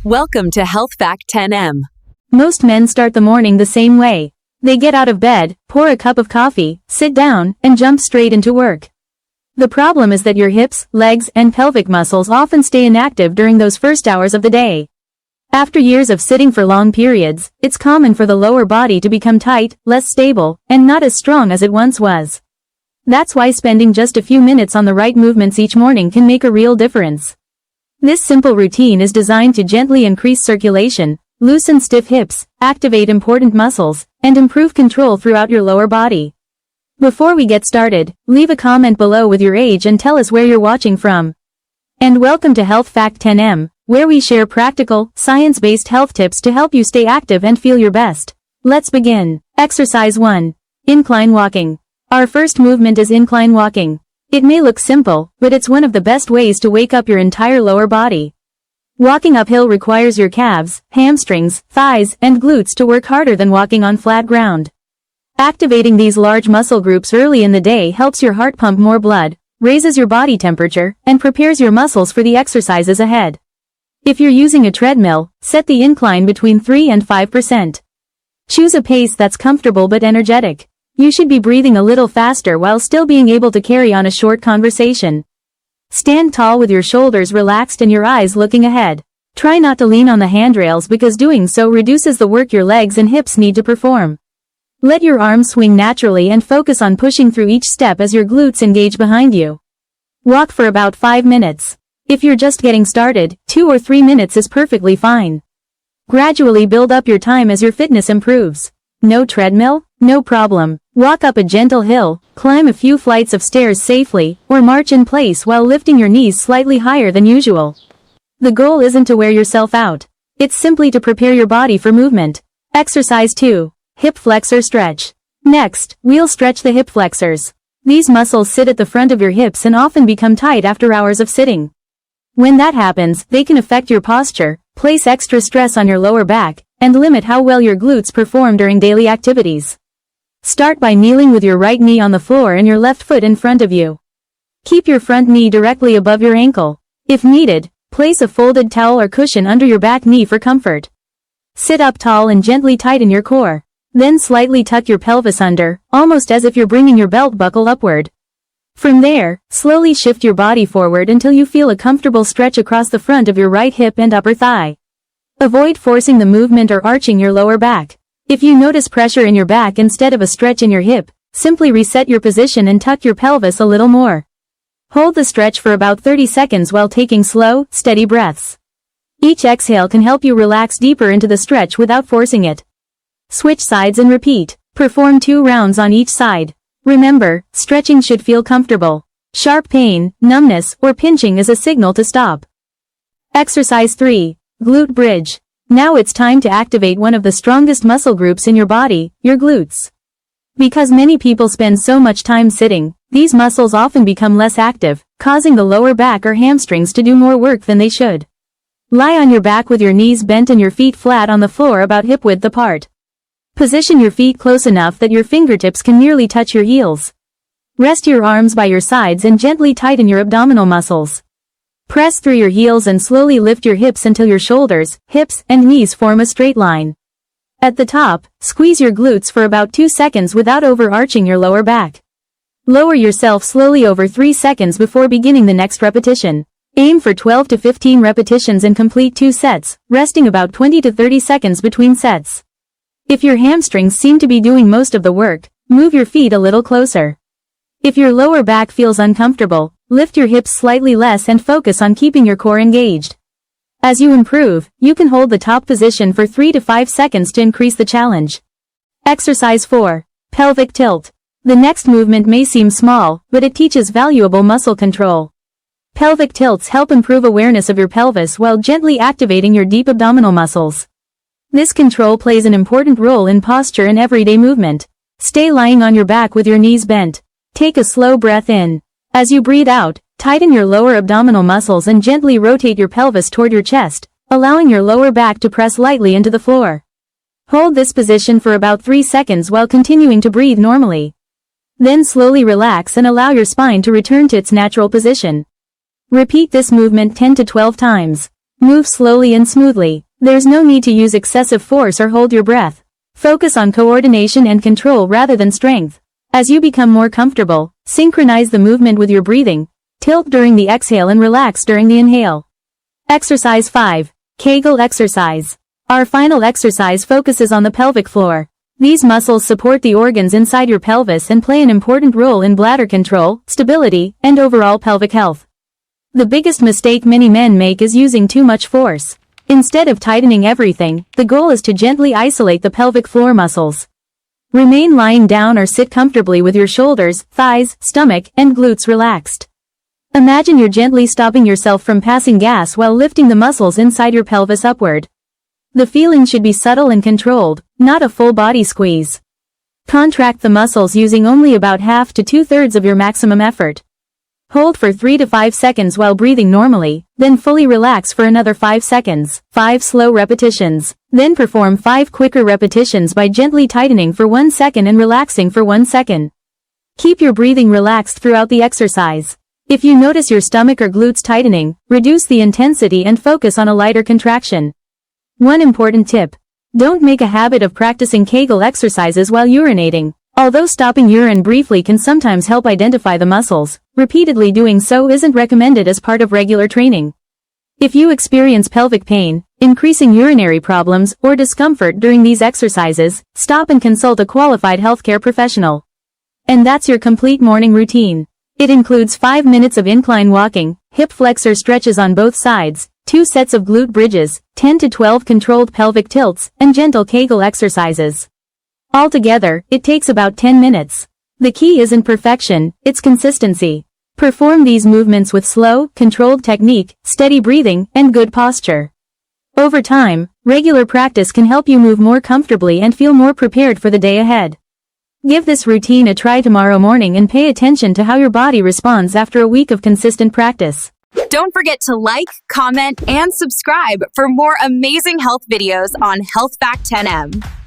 Welcome to Health Fact 10M. Most men start the morning the same way. They get out of bed, pour a cup of coffee, sit down, and jump straight into work. The problem is that your hips, legs, and pelvic muscles often stay inactive during those first hours of the day. After years of sitting for long periods, it's common for the lower body to become tight, less stable, and not as strong as it once was. That's why spending just a few minutes on the right movements each morning can make a real difference. This simple routine is designed to gently increase circulation, loosen stiff hips, activate important muscles, and improve control throughout your lower body. Before we get started, leave a comment below with your age and tell us where you're watching from. And welcome to Health Fact 10M, where we share practical, science-based health tips to help you stay active and feel your best. Let's begin. Exercise 1. Incline walking. Our first movement is incline walking. It may look simple, but it's one of the best ways to wake up your entire lower body. Walking uphill requires your calves, hamstrings, thighs, and glutes to work harder than walking on flat ground. Activating these large muscle groups early in the day helps your heart pump more blood, raises your body temperature, and prepares your muscles for the exercises ahead. If you're using a treadmill, set the incline between 3 and 5%. Choose a pace that's comfortable but energetic. You should be breathing a little faster while still being able to carry on a short conversation. Stand tall with your shoulders relaxed and your eyes looking ahead. Try not to lean on the handrails because doing so reduces the work your legs and hips need to perform. Let your arms swing naturally and focus on pushing through each step as your glutes engage behind you. Walk for about 5 minutes. If you're just getting started, 2 or 3 minutes is perfectly fine. Gradually build up your time as your fitness improves. No treadmill? No problem. Walk up a gentle hill, climb a few flights of stairs safely, or march in place while lifting your knees slightly higher than usual. The goal isn't to wear yourself out. It's simply to prepare your body for movement. Exercise 2. Hip flexor stretch. Next, we'll stretch the hip flexors. These muscles sit at the front of your hips and often become tight after hours of sitting. When that happens, they can affect your posture, place extra stress on your lower back, and limit how well your glutes perform during daily activities. Start by kneeling with your right knee on the floor and your left foot in front of you. Keep your front knee directly above your ankle. If needed, place a folded towel or cushion under your back knee for comfort. Sit up tall and gently tighten your core. Then slightly tuck your pelvis under, almost as if you're bringing your belt buckle upward. From there, slowly shift your body forward until you feel a comfortable stretch across the front of your right hip and upper thigh. Avoid forcing the movement or arching your lower back. If you notice pressure in your back instead of a stretch in your hip, simply reset your position and tuck your pelvis a little more. Hold the stretch for about 30 seconds while taking slow, steady breaths. Each exhale can help you relax deeper into the stretch without forcing it. Switch sides and repeat. Perform 2 rounds on each side. Remember, stretching should feel comfortable. Sharp pain, numbness, or pinching is a signal to stop. Exercise 3. Glute bridge. Now it's time to activate one of the strongest muscle groups in your body, your glutes. Because many people spend so much time sitting, these muscles often become less active, causing the lower back or hamstrings to do more work than they should. Lie on your back with your knees bent and your feet flat on the floor about hip width apart. Position your feet close enough that your fingertips can nearly touch your heels. Rest your arms by your sides and gently tighten your abdominal muscles. Press through your heels and slowly lift your hips until your shoulders, hips, and knees form a straight line. At the top, squeeze your glutes for about 2 seconds without overarching your lower back. Lower yourself slowly over 3 seconds before beginning the next repetition. Aim for 12 to 15 repetitions and complete 2 sets, resting about 20 to 30 seconds between sets. If your hamstrings seem to be doing most of the work, move your feet a little closer. If your lower back feels uncomfortable, lift your hips slightly less and focus on keeping your core engaged. As you improve, you can hold the top position for 3 to 5 seconds to increase the challenge. Exercise 4. Pelvic tilt. The next movement may seem small, but it teaches valuable muscle control. Pelvic tilts help improve awareness of your pelvis while gently activating your deep abdominal muscles. This control plays an important role in posture and everyday movement. Stay lying on your back with your knees bent. Take a slow breath in. As you breathe out, tighten your lower abdominal muscles and gently rotate your pelvis toward your chest, allowing your lower back to press lightly into the floor. Hold this position for about 3 seconds while continuing to breathe normally. Then slowly relax and allow your spine to return to its natural position. Repeat this movement 10 to 12 times. Move slowly and smoothly. There's no need to use excessive force or hold your breath. Focus on coordination and control rather than strength. As you become more comfortable, synchronize the movement with your breathing. Tilt during the exhale and relax during the inhale. Exercise 5. Kegel exercise. Our final exercise focuses on the pelvic floor. These muscles support the organs inside your pelvis and play an important role in bladder control, stability, and overall pelvic health. The biggest mistake many men make is using too much force. Instead of tightening everything, the goal is to gently isolate the pelvic floor muscles. Remain lying down or sit comfortably with your shoulders, thighs, stomach, and glutes relaxed. Imagine you're gently stopping yourself from passing gas while lifting the muscles inside your pelvis upward. The feeling should be subtle and controlled, not a full body squeeze. Contract the muscles using only about half to 2/3 of your maximum effort. Hold for 3 to 5 seconds while breathing normally, then fully relax for another 5 seconds, 5 slow repetitions. Then perform 5 quicker repetitions by gently tightening for 1 second and relaxing for 1 second. Keep your breathing relaxed throughout the exercise. If you notice your stomach or glutes tightening, reduce the intensity and focus on a lighter contraction. One important tip. Don't make a habit of practicing Kegel exercises while urinating. Although stopping urine briefly can sometimes help identify the muscles, repeatedly doing so isn't recommended as part of regular training. If you experience pelvic pain, increasing urinary problems, or discomfort during these exercises, stop and consult a qualified healthcare professional. And that's your complete morning routine. It includes 5 minutes of incline walking, hip flexor stretches on both sides, 2 sets of glute bridges, 10 to 12 controlled pelvic tilts, and gentle Kegel exercises. Altogether, it takes about 10 minutes. The key isn't perfection, it's consistency. Perform these movements with slow, controlled technique, steady breathing, and good posture. Over time, regular practice can help you move more comfortably and feel more prepared for the day ahead. Give this routine a try tomorrow morning and pay attention to how your body responds after a week of consistent practice. Don't forget to like, comment, and subscribe for more amazing health videos on Health Fact 10M.